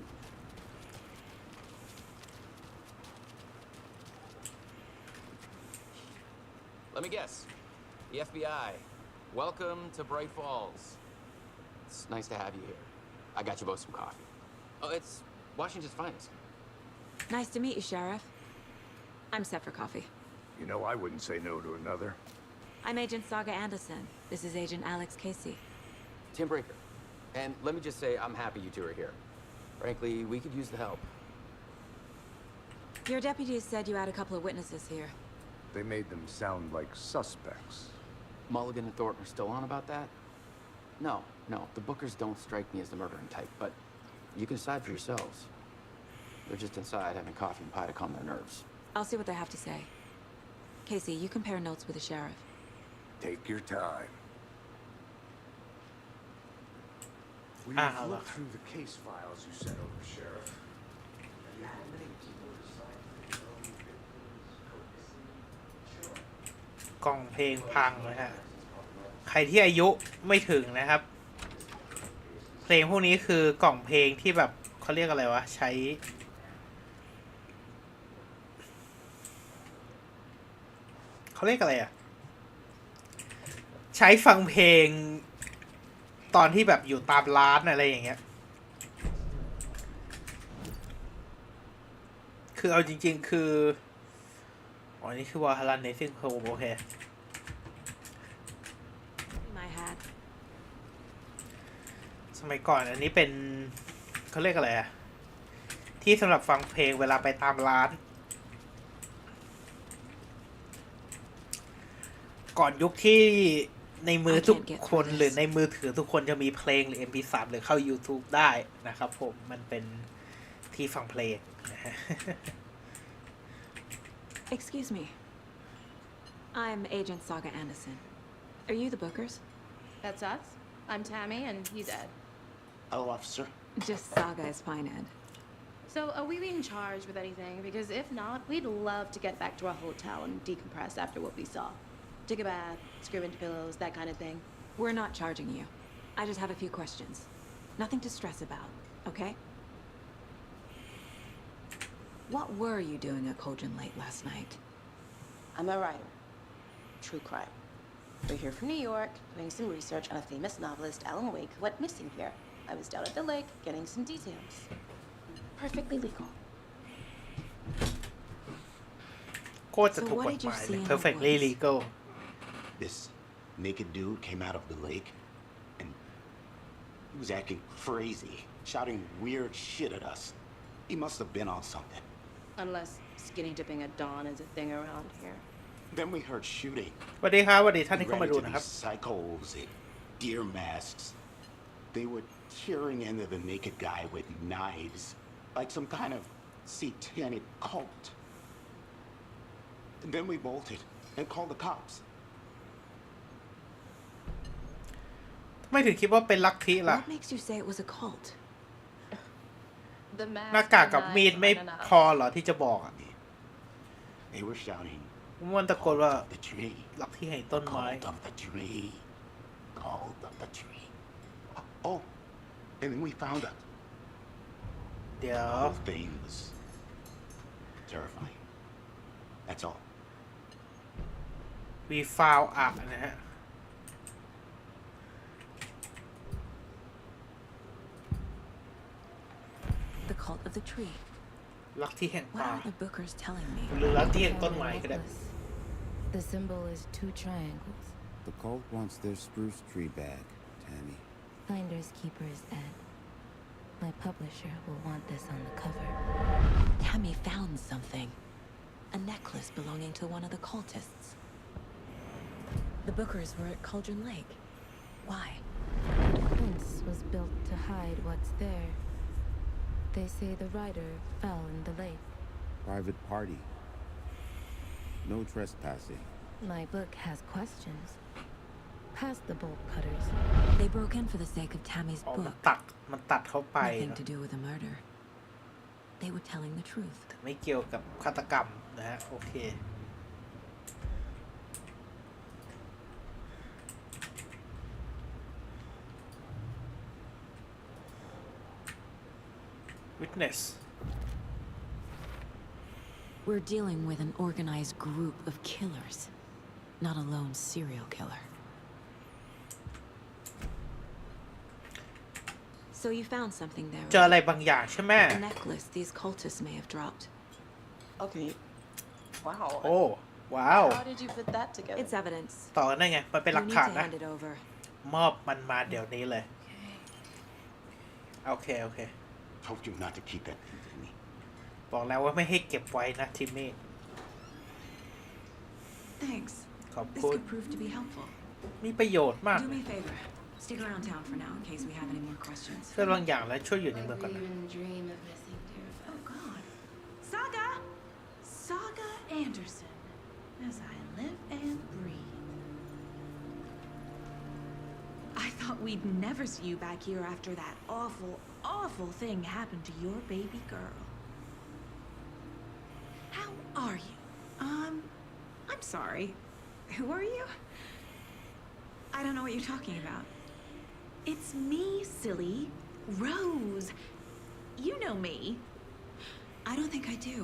Let me guess. The FBI. Welcome to Bright Falls. It's nice to have you here. I got you both some coffee. Oh, it's Washington's finest. Nice to meet you, Sheriff. I'm set for coffee. You know I wouldn't say no to another. I'm Agent Saga Anderson. This is Agent Alex Casey. Tim Breaker. And let me just say, I'm happy you two are here. Frankly, we could use the help. Your deputies said you had a couple of witnesses here. They made them sound like suspects. Mulligan and Thornton are still on about that? No. The Bookers don't strike me as the murdering type, but you can decide for yourselves. They're just inside having coffee and pie to calm their nerves. I'll see what they have to say. Casey, you compare notes with the sheriff. Take your time. We've looked through the case files you sent over, Sheriff. You had many people decide to go with กล่องเพลงพังนะฮะ ใครที่อายุไม่ถึงนะครับ เพลงพวกนี้คือกล่องเพลงที่แบบเขาเรียกอะไรวะ ใช้เขาเรียกอะไรอ่ะ ใช้ฟังเพลงตอนที่แบบอยู่ตามร้านอะไรอย่างเงี้ย คือเอาจริงๆคืออ๋อนี่คือวาฮารันเนซิ่งโฮมโอเค My hat. สมัยก่อนอันนี้เป็นเขาเรียกอะไรอะที่สำหรับฟังเพลงเวลาไปตามร้าน ก่อนยุคที่ในมือทุกคนหรือในมือถือทุกคนจะมีเพลงหรือ MP3 หรือเข้า YouTube ได้นะครับผมมันเป็นที่ฟังเพลงนะฮะ Excuse me. I'm Agent Saga Anderson. Are you the Bookers? That's us. I'm Tammy, and he's Ed. Hello, officer. Just Saga is fine, Ed. So, are we being charged with anything? Because if not, we'd love to get back to our hotel and decompress after what we saw. Take a bath, scream into pillows, that kind of thing. We're not charging you. I just have a few questions. Nothing to stress about, okay? What were you doing at Cauldron Lake last night? I'm a writer. True crime. We're here from New York, doing some research on a famous novelist, Alan Wake, who went missing here. I was down at the lake, getting some details. Perfectly legal. โคตรจะถูกกฎหมายเลย perfectly legal. This naked dude came out of the lake, and he was acting crazy, shouting weird shit at us. He must have been on something. Unless skinny dipping at dawn is a thing around here. Then we heard shooting. สวัสดีครับสวัสดีท่าน We ที่เข้า ran มาดู into นะครับ these psychos in deer masks. They were tearing into the naked guy with knives, like some kind of satanic cult. And then we bolted and called the cops. ทำไมถึงคิดว่าเป็นลัทธิล่ะ What makes you say it was a cult? หน้ากากกับมีดไม่พอเหรอที่จะบอกอ่ะ They were shouting, มันตะโกนว่า "Cult of the tree, ลัทธิแห่งต้นไม้ cult of the tree, cult of the tree." Oh, and then we found out. เดี๋ยว The whole thing was terrifying. That's all. we found out นะฮะ cult of the tree. ลัทธิแห่ง What ป่า are the bookers telling me? หรือลัทธิแห่งต้นไม้ก็ได้ The symbol is 2 triangles. The cult wants their spruce tree back, Tammy. Finders keepers Ed. My publisher will want this on the cover. Tammy found something. A necklace belonging to one of the cultists. The bookers were at Cauldron Lake. Why? The fence was built to hide what's there. They say the rider fell in the lake. Private party. No trespassing. My book has questions. Past the bolt cutters. They broke in for the sake of Tammy's อ๋อ book. มันตัดเข้าไป Nothing to do with the murder. They were telling the truth. แต่ไม่เกี่ยวกับฆาตกรรมนะฮะโอเค Witness We're dealing with an organized group of killers, not a lone serial killer. So you found something there, เจออะไรบางอย่างใช่ไหม a necklace these cultists may have dropped. Okay. Wow. โอ้ว้าว How did you put that together? It's evidence. ต่อได้ไงมันเป็นห You ลัก need ฐาน to นะ hand it over. มอบมันมาเดี๋ยวนี้เลยโอเคโอเค Told you not to keep that thing to me. บอกแล้วว่าไม่ให้เก็บไว้นะทิมมี่ Thanks. ขอบ This คุณ could prove to be helpful. มีประโยชน์มาก Do me a favor. Stick around town for now in case we have any more questions. ช่วยบางอย่างแล้วช่วยอยู่ในเมืองก่อนนะ dream of missing dear Oh God. Saga Anderson. As I live and breathe. I thought we'd never see you back here after that awful thing happened to your baby girl. How are you? I'm sorry. Who are you? I don't know what you're talking about. It's me, silly. Rose. You know me. I don't think I do.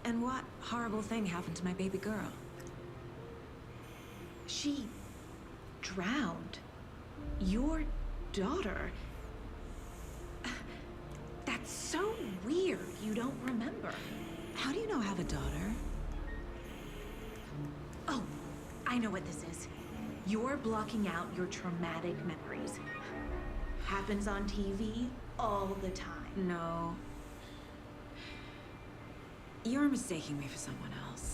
And what horrible thing happened to my baby girl? She drowned. Your daughter. That's so weird you don't remember. How do you know I have a daughter? Oh, I know what this is. You're blocking out your traumatic memories. Happens on TV all the time. No. You're mistaking me for someone else.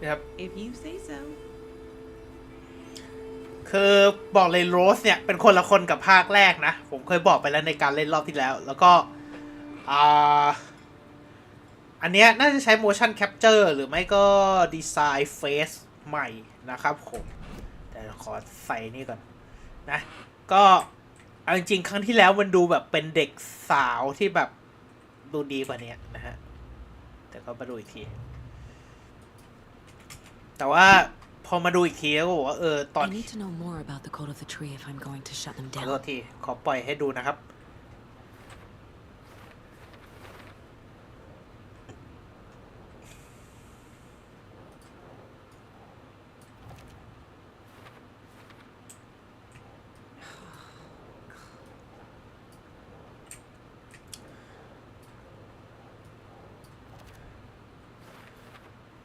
นะครับ If you say so. คือบอกเลยโรสเนี่ยเป็นคนละคนกับภาคแรกนะผมเคยบอกไปแล้วในการเล่นรอบที่แล้วแล้วก็อันเนี้ยน่าจะใช้ motion capture หรือไม่ก็ design face ใหม่นะครับผมแต่ขอใส่นี่ก่อนนะก็เอาจริงๆครั้งที่แล้วมันดูแบบเป็นเด็กสาวที่แบบดูดีกว่านี้นะฮะแต่ก็มาดูอีกทีแต่ว่าพอมาดูอีกทีก็บอกว่าตอน I need to know more about the code of the tree if I'm going to shut them ขอ down. โทษทีขอปล่อยให้ดูนะครับ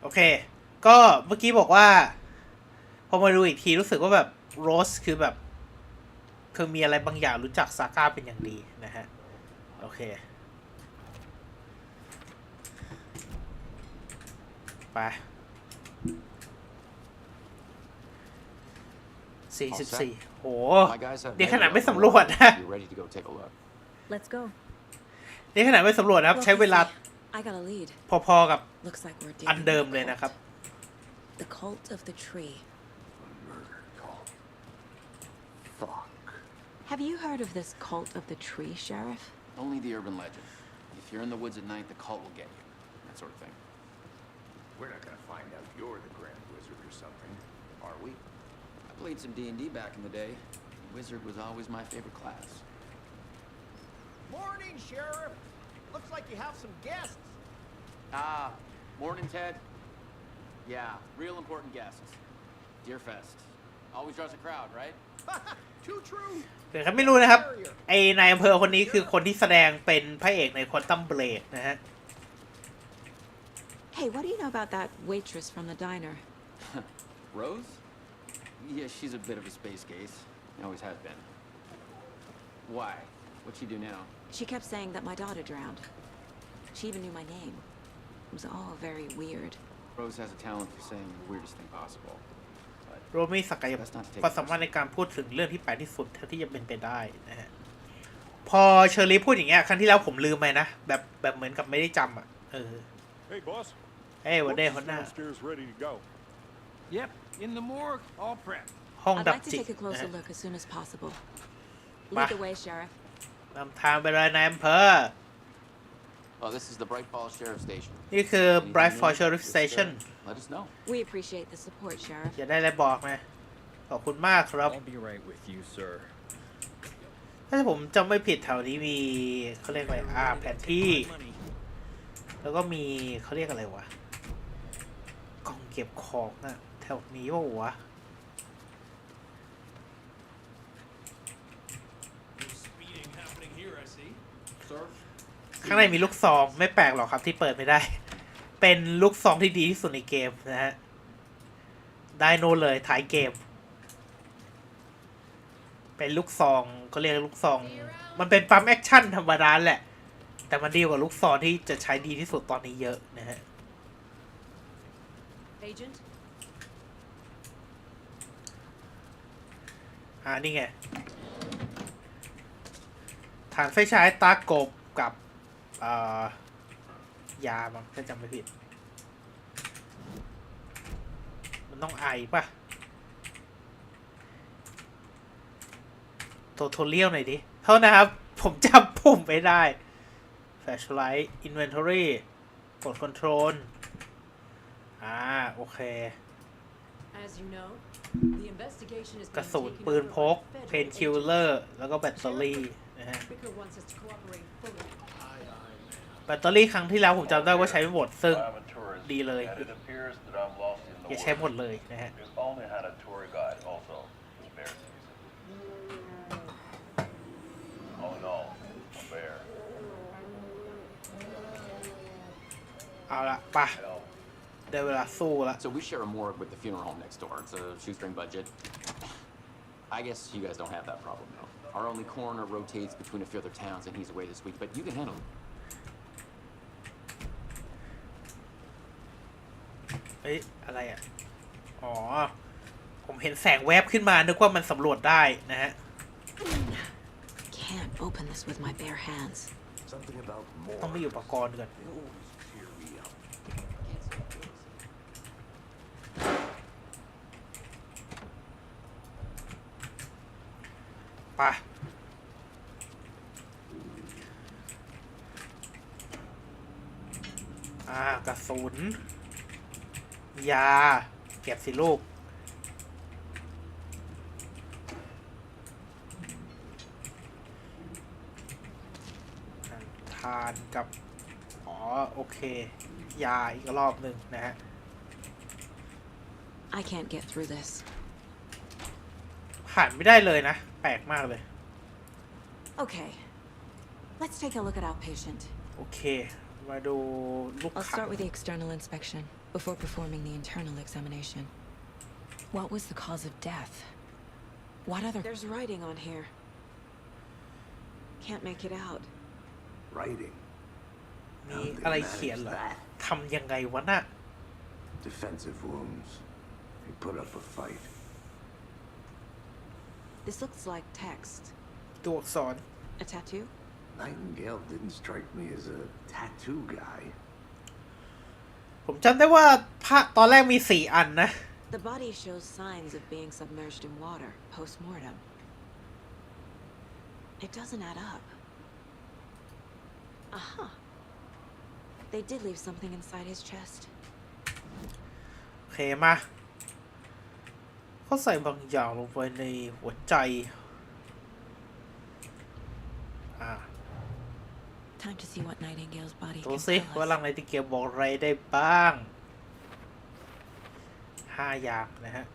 โอเคก็เมื่อกี้บอกว่าพอมาดูอีกทีรู้สึกว่าแบบโรสคือแบบคือมีอะไรบางอย่างรู้จักซาก้าเป็นอย่างดีนะฮะโอเคไป44โหนี่ขนาดไม่สำรวจนะ Let's go. นี่ขนาดไม่สำรวจนะครับใช้เวลา I got a lead. พอๆกับ Looks like we're อัน dealing เดิม with เลย a นะครับ cult. The cult of the tree. Fuck. Have you heard of this cult of the tree, Sheriff? Only the urban legend. If you're in the woods at night, the cult will get you. That sort of thing. We're not gonna find out you're the Grand Wizard or something, are we? I played some D&D back in the day. Wizard was always my favorite class. Morning, Sheriff. Looks like you have some guests. Morning, Ted. Yeah, real important guests. Deerfest. Always draws a crowd, right? Too true. เดี๋ยวครับไม่รู้นะครับไอ้นายอำเภอคนนี้คือคนที่แสดงเป็นพระเอกในควอนตัมเบลดนะฮะ Hey, what do you know about that waitress from the diner? Rose? Yeah, she's a bit of a space case. Always has been. Why? What'd she do now? She kept saying that my daughter drowned. She even knew my name. It was all very weird. Rose has a talent for saying the weirdest thing possible. โรมีศักยภาพความสามารถในการพูดถึงเรื่องที่แปลกที่สุดเท่าที่จะเป็นไปได้นะฮะพอเชอรี่พูดอย่างเงี้ยครั้งที่แล้วผมลืมไปนะแบบเหมือนกับไม่ได้จำอ่ะHey boss. เฮ้ยวันเดย์คนหน้า Downstairs ready to go. Yep, in the morgue, all prepped. ห้อง I'd ดับ like to จิต take a นะ closer ฮะ look as soon as possible. Bah. Lead the way, Sheriff. นำทางไปเลยนายอำเภอ Oh, this is the Bright Falls Sheriff Station. นี่คือ Anything Bright new? Falls Sheriff Just, Station let us know. We appreciate the support, Sheriff. อย่าได้อะไรบอกนะขอบคุณมากครับ I'll be right with you, sir. ถ้าผมจำไม่ผิดแถวนี้มีเขาเรียกอะไรแผนที่แล้วก็มีเขาเรียกอะไรวะกล่องเก็บของอะแถวนี้ว่าวะข้างในมีลูกซองไม่แปลกหรอกครับที่เปิดไม่ได้เป็นลูกซองที่ดีที่สุดในเกมนะฮะได้โน่นเลยท้ายเกมเป็นลูกซองก็เรียกลูกซองมันเป็นปั๊มแอคชั่นธรรมดาแหละแต่มันดีกว่าลูกซองที่จะใช้ดีที่สุดตอนนี้เยอะนะฮะ Agent? นี่ไงฐานไฟฉายตากบกับยามั้งถ้าจำไม่ผิดมันต้องไอป่ะโทโทเรียลหน่อยดิเท่านะครับผมจำปุ่มไม่ได้ Flashlight Inventory กด Control โอเค As you know, the investigation is กระ being สุน taken ปืน over พ by ก federal เพนคิลเลอร์แล้วก็แบตเตอรี่นะฮะ Vicar wants us to cooperate fully. แบตเตอรี่ครั้งที่แล้วผมจำได้ว่าใช้ไม่หมดซึ่งดีเลยอย่าใช้หมดเลยนะฮะเอาละปะได้เวลาสู้ละ So we share a morgue with the funeral home next door. It's a shoestring budget. I guess you guys don't have that problem though. Our only coroner rotates between a few other towns and he's away this week, but you can handle it. เฮ้ยอะไรอ่ะอ๋อผมเห็นแสงแวบขึ้นมานึกว่ามันสำรวจได้นะฮะ Can't open this with my bare hands. ต้องมีอุปกรณ์ก่อนไปกระสุนยาเก็บสิลูกทานกับโอเคยาอีกรอบหนึ่งนะฮะ I can't get through this. ผ่านไม่ได้เลยนะแปลกมากเลย Okay. Let's take a look at our patient. โอเคมาดูลูก I'll ค้า start with the external inspection before performing the internal examination. What was the cause of death? What other... There's writing on here. Can't make it out. Writing? มีอะไรเขียนเหรอทำยังไงวะน่ะ Defensive wounds. He put up a fight. This looks like text. ตัวอักษร A tattoo? Nightingale didn't strike me as a tattoo guy. ผมจำได้ว่าตอนแรกมี4 อันนะ The body shows signs of being submerged in water post-mortem. It doesn't add up. Aha. They did leave something inside his chest. โอเคมาเขาใส่บางอย่างลงไปในหัวใจ Time to see what Nightingale's body ดู can สิ tell ว่า us. ลังไนติเกลบอกอะไรได้บ้าง5 อย่างนะฮะ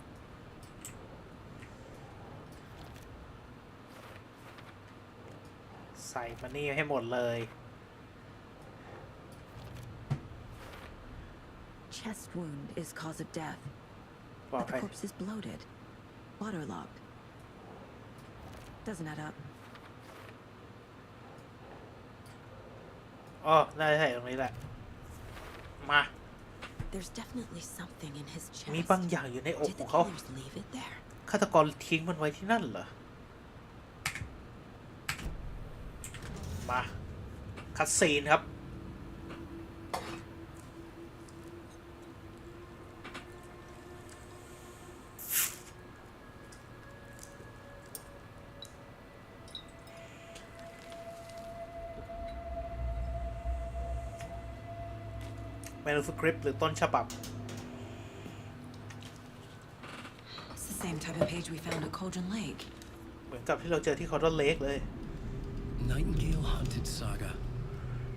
ใส่มานี่ให้หมดเลย Chest wound is cause of death. ปลอด But ภั the ย corpse is bloated, waterlogged. Doesn't add up. อ๋อน่าจะใช่ตรงนี้แหละมา There's definitely something in his chest. มีบางอย่างอยู่ในอก Did ข the องเขา killers leave it there? ฆาตกรทิ้งมันไว้ที่นั่นเหรอมาคัดซีนครับเมนูสคริปต์หรือต้นฉบับ It's the same type of page we found at Cauldron Lake. เหมือนกับที่เราเจอที่คอร์ดอนเลกเลย Nightingale hunted Saga.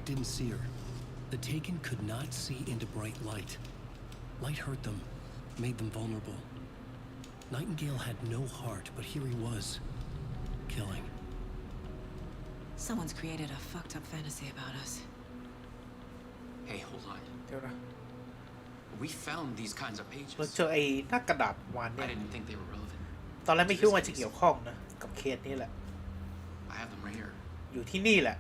Didn't see her. The Taken could not see into bright light. Light hurt them, made them vulnerable. Nightingale had no heart, but here he was, killing. Someone's created a fucked up fantasy about us. Hey, hold on. เดี๋ยวนะ We found these kinds of pages. เราเจอไอ้หน้ากระดาษวานเนี่ I ย didn't think they were relevant. ตอนแรกไม่คิดว่ามันจะเกี่ยวข้องนะกับเคสนี้แหละ I have them right here. อยู่ที่นี่แหละ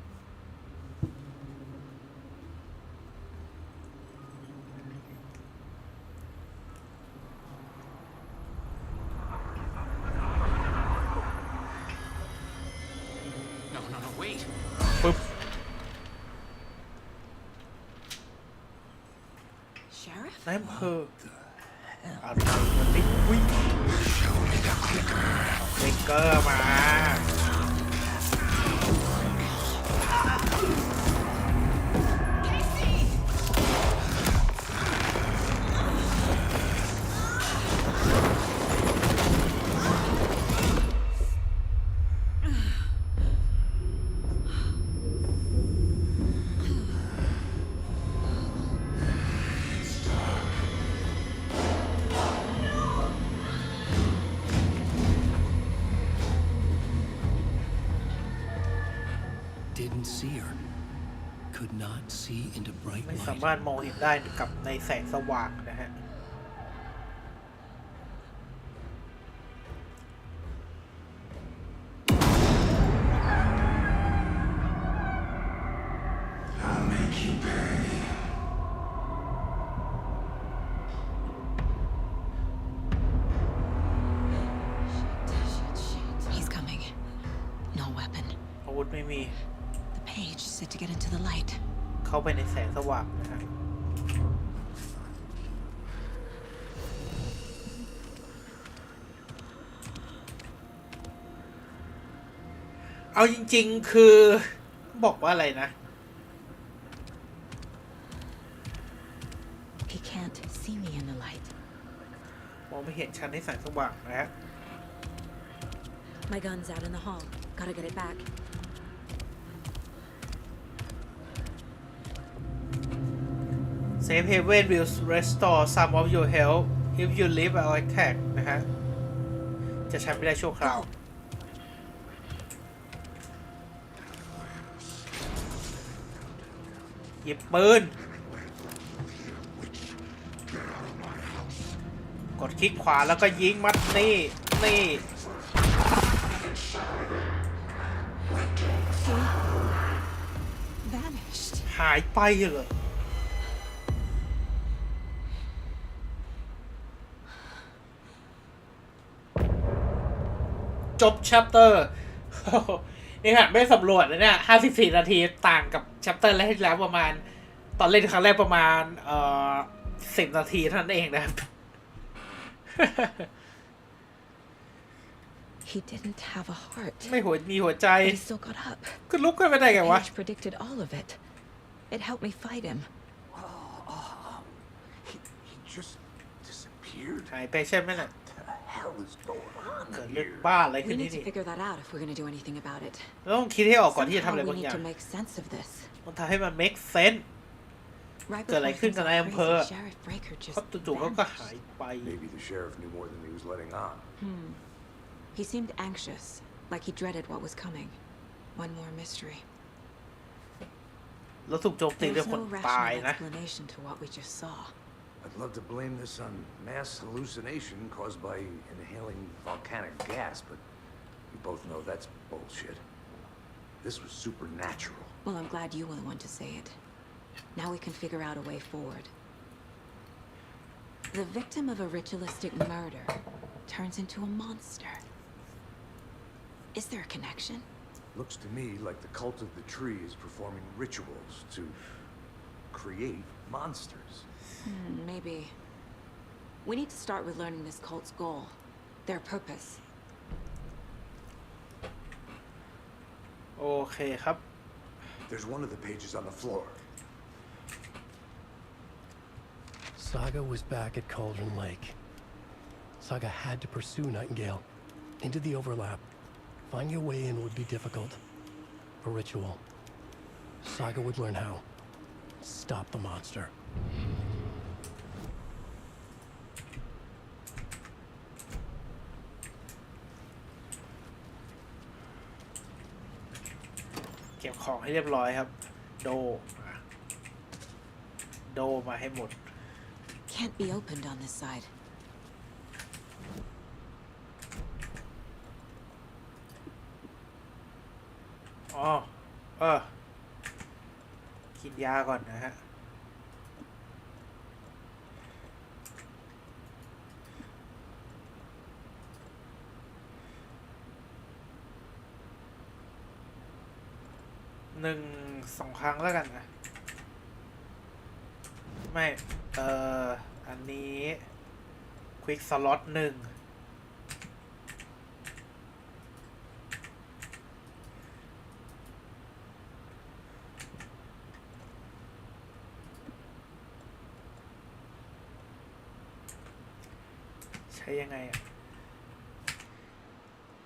No, wait. ปึ๊บ Sheriff? นายอำเภออะไรมันไม่วิ่งเบเกอร์มา Didn't see her. Could not see into bright ไม่ light. สามารถมองเห็นได้กับในแสงสว่างนะฮะ I'll make you pay. He's coming. No weapon. อาวุธไม่มี The page said to get into the light. เข้าไปในแสงสว่างนะฮะ เอาจริงๆคือบอกว่าอะไรนะ He can't see me in the light. มองไม่เห็นชั้นในแสงสว่างนะฮะ My gun's out in the hall. Gotta get it back. Safe Haven will restore some of your health if you leave an attack นะฮะ จะใช้ไม่ได้ชั่วคราว หยิบปืน กดคลิกขวาแล้วก็ยิงมัดนี่ นี่ Vanished. หายไปเหรอ จบ chapter นี่ค่ะไม่สำรวจนะเนี่ย54 นาทีต่างกับ chapter แรกที่แล้วประมาณ ตอนเล่นครั้งแรกประมาณ10 นาทีเท่านั้นเองนะครับ He didn't have a heart. ไม่มีหัวใจ But he still got up. ก็ลุกขึ้นไปได้ไงวะ Page predicted all of it. It helped me fight him. He just disappeared. หายไปใช่ไหมน่ะ What the hell is going on เกิดเรื่อง here? บ้าอะไรขึ้ We น need นี่ to นี่ figure that out if we're gonna do anything about it. เราต้องคิดให้ออกก่อนที่จะทำอะไร Somehow บา we ง need อย่าง to make sense of this. มันทำให้มัน make sense Right เกิดอะไร before ขึ้น things กับ got นายอำเภอ crazy, Sheriff Breaker เขา just จู่ๆเขาก็หาย vanished. ไป Maybe the sheriff knew more than he was letting on. He seemed anxious, like he dreaded what was coming. One more mystery. แล้วถูกโจมตีด้วย There's คน no ตาย rational นะ explanation to what we just saw. I'd love to blame this on mass hallucination caused by inhaling volcanic gas, but we both know that's bullshit. This was supernatural. Well, I'm glad you were the one to say it. Now we can figure out a way forward. The victim of a ritualistic murder turns into a monster. Is there a connection? Looks to me like the cult of the tree is performing rituals to create monsters. Maybe. We need to start with learning this cult's goal, their purpose. โอเคครับ There's one of the pages on the floor. Saga was back at Cauldron Lake. Saga had to pursue Nightingale into the overlap. Finding a way in would be difficult. A ritual. Saga would learn how. Stop the monster. Get ของให้เรียบร้อยครับ โดมาให้หมด Can't be opened on this side. อ๋อกินยาก่อนนะฮะ2 ครั้งแล้วกันนะไม่อันนี้ควิกสล็อต1ใช้ยังไงอ่ะ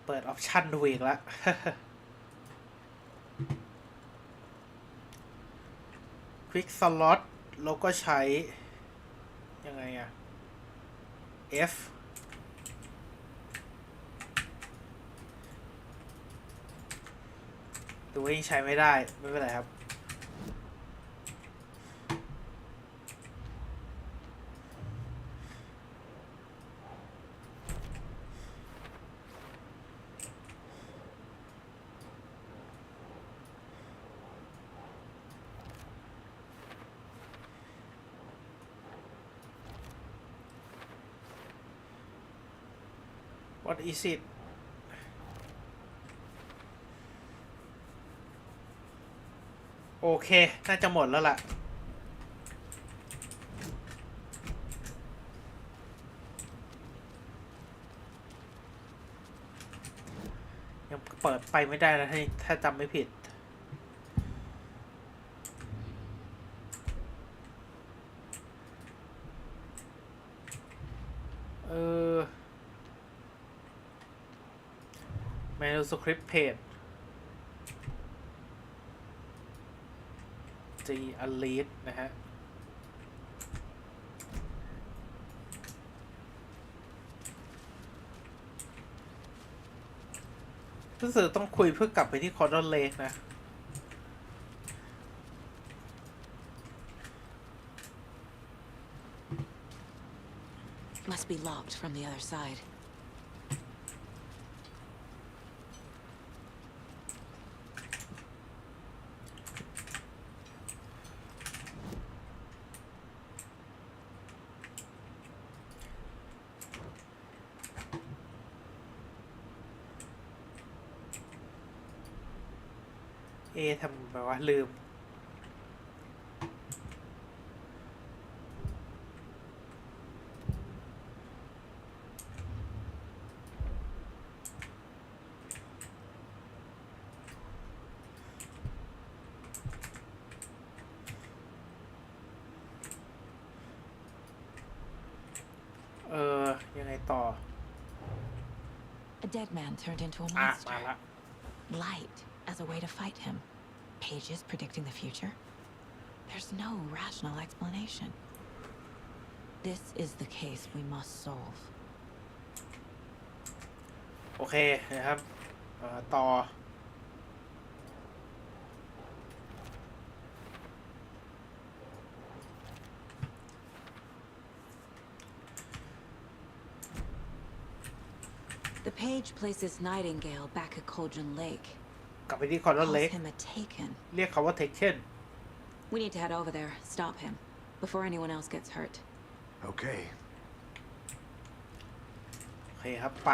เปิดออปชันดูอีกแล้ว ควิกสล็อตแล้วก็ใช้ยังไงอ่ะ F ดูว่ายังใช้ไม่ได้ไม่เป็นไรครับWhat is it โอเคน่าจะหมดแล้วล่ะยังเปิดไปไม่ได้นะถ้าจำไม่ผิดManuscript page G.A.M.M.O.N นะฮะรู้สึกต้องคุยเพื่อกลับไปที่คอร์ดอนเลกนะ Must be locked from the other side. A ทำแบบว่าลืมยังไงต่อ A dead man turned into a monster. Light as a way to fight him. Pages predicting the future. There's no rational explanation. This is the case we must solve. โอเคนะครับต่อ page places Nightingale back at Cauldron Lake. กลับไปที่คอร์ดอนเลค Calls him a Taken. เรียกเขาว่าเทคเช่น We need to head over there, stop him, before anyone else gets hurt. Okay. โอเคครับไป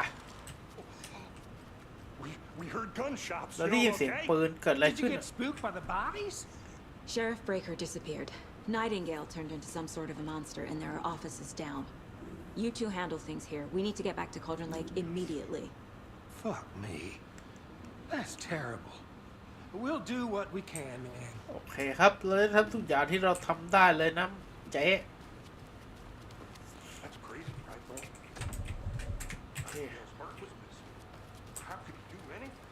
We heard gunshots. เราได้ยินเสียงปืนเกิดอะไร Did ขึ้ you น get spooked by the bodies? Sheriff Breaker disappeared. Nightingale turned into some sort of a monster, and there are offices down. You two handle things here. We need to get back to Cauldron Lake immediately. Fuck me. That's terrible. We'll do what we can, man. โอเคครับเราได้ทำทุกอย่างที่เราทำได้เลยนะเจ๊ That's crazy, right, Thorn? His heart was missing. How could he do anything?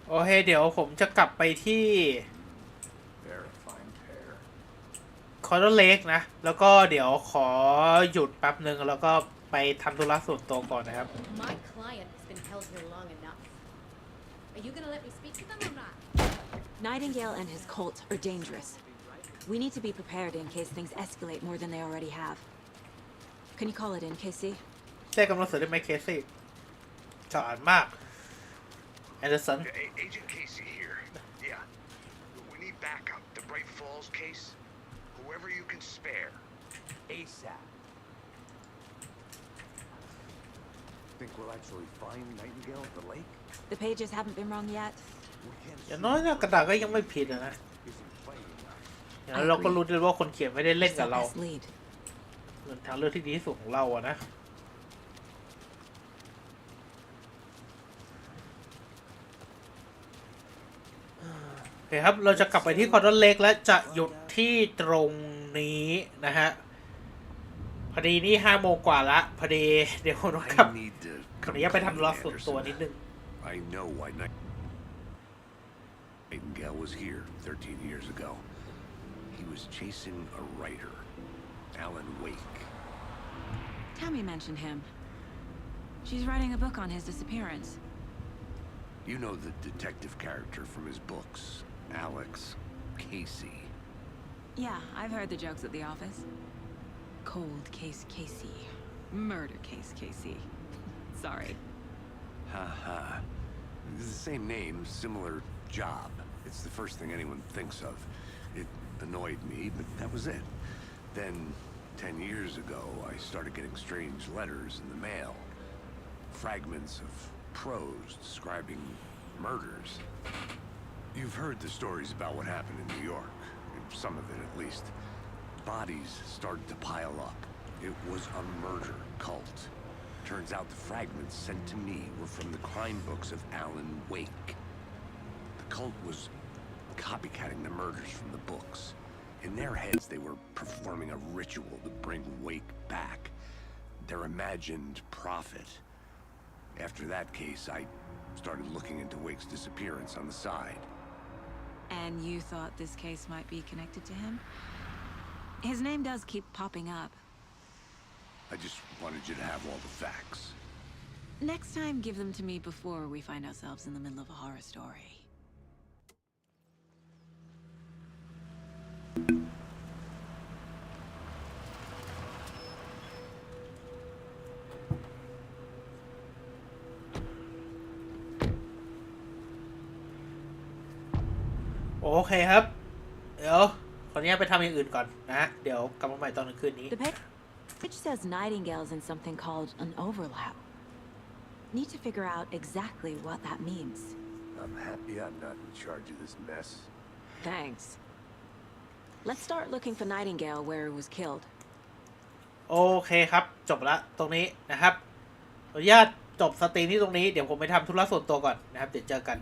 โอเคเดี๋ยวผมจะกลับไปที่ Very fine pair. คอร์ดอนเลคนะแล้วก็เดี๋ยวขอหยุดแป๊บหนึ่งแล้วก็ไปทำธุระส่วนตัวก่อนนะครับ My client has been held here long enough. Are you gonna let me speak to them or not? Nightingale and his cult are dangerous. We need to be prepared in case things escalate more than they already have. Can you call it in, Casey? แจ้งกำลังเสริมได้ไหมเคซี่ฉลาดมากแอนเดอร์สัน Agent Casey here. Yeah. We need backup. The Bright Falls case. Whoever you can spare. ASAP. Think we'll actually find Nightingale at the lake? The pages haven't been wrong yet. We can't อย่างน้อยเนี่ยกระดาษก็ยังไม่ผิดนะ isn't playing enough. อย่างน้อยเราก็รู้ด้วยว่าคนเขียนไม่ได้เล่นกับ Still เรา best lead. เป็นทางเลือกที่ดีที่สุดของเราอะนะโอเคครับเราจะกลับไปที่คอร์ดอนเลคและจะหยุดที่ตรงนี้นะฮะพอดีนี่5 โมงกว่าละพอดีเดี๋ยวน้องครับ I need to ขออนุญาตไปทำธุระส่วนตัวนิดนึง I know why Nightingale was here 13 years ago. He was chasing a writer, Alan Wake. Tammy mentioned him. She's writing a book on his disappearance. You know the detective character from his books, Alex Casey. Yeah, I've heard the jokes at the office. Cold case Casey. Murder case Casey. Sorry. Ha. It's the same name, similar job. It's the first thing anyone thinks of. It annoyed me, but that was it. Then, 10 years ago, I started getting strange letters in the mail. Fragments of prose describing murders. You've heard the stories about what happened in New York. Some of it, at least. Bodies started to pile up. It was a murder cult. Turns out the fragments sent to me were from the crime books of Alan Wake. The cult was copycatting the murders from the books. In their heads, they were performing a ritual to bring Wake back. Their imagined prophet. After that case, I started looking into Wake's disappearance on the side. And you thought this case might be connected to him? His name does keep popping up. I just wanted you to have all the facts. Next time, give them to me before we find ourselves in the middle of a horror story. โอเคครับเดี๋ยวขออนุญาตไปทำอย่างอื่นก่อนนะฮะเดี๋ยวกลับมาใหม่ตอนกลางคืนนี้ The page says Nightingale's in something called an overlap. Need to figure out exactly what that means. I'm happy I'm not in charge of this mess. Thanks. Let's start looking for Nightingale where he was killed. โอเคครับจบละตรงนี้นะครับขออนุญาตจบสตรีมที่ตรงนี้เดี๋ยวผมไปทำธุระส่วนตัวก่อนนะครับเดี๋ยวเจอกัน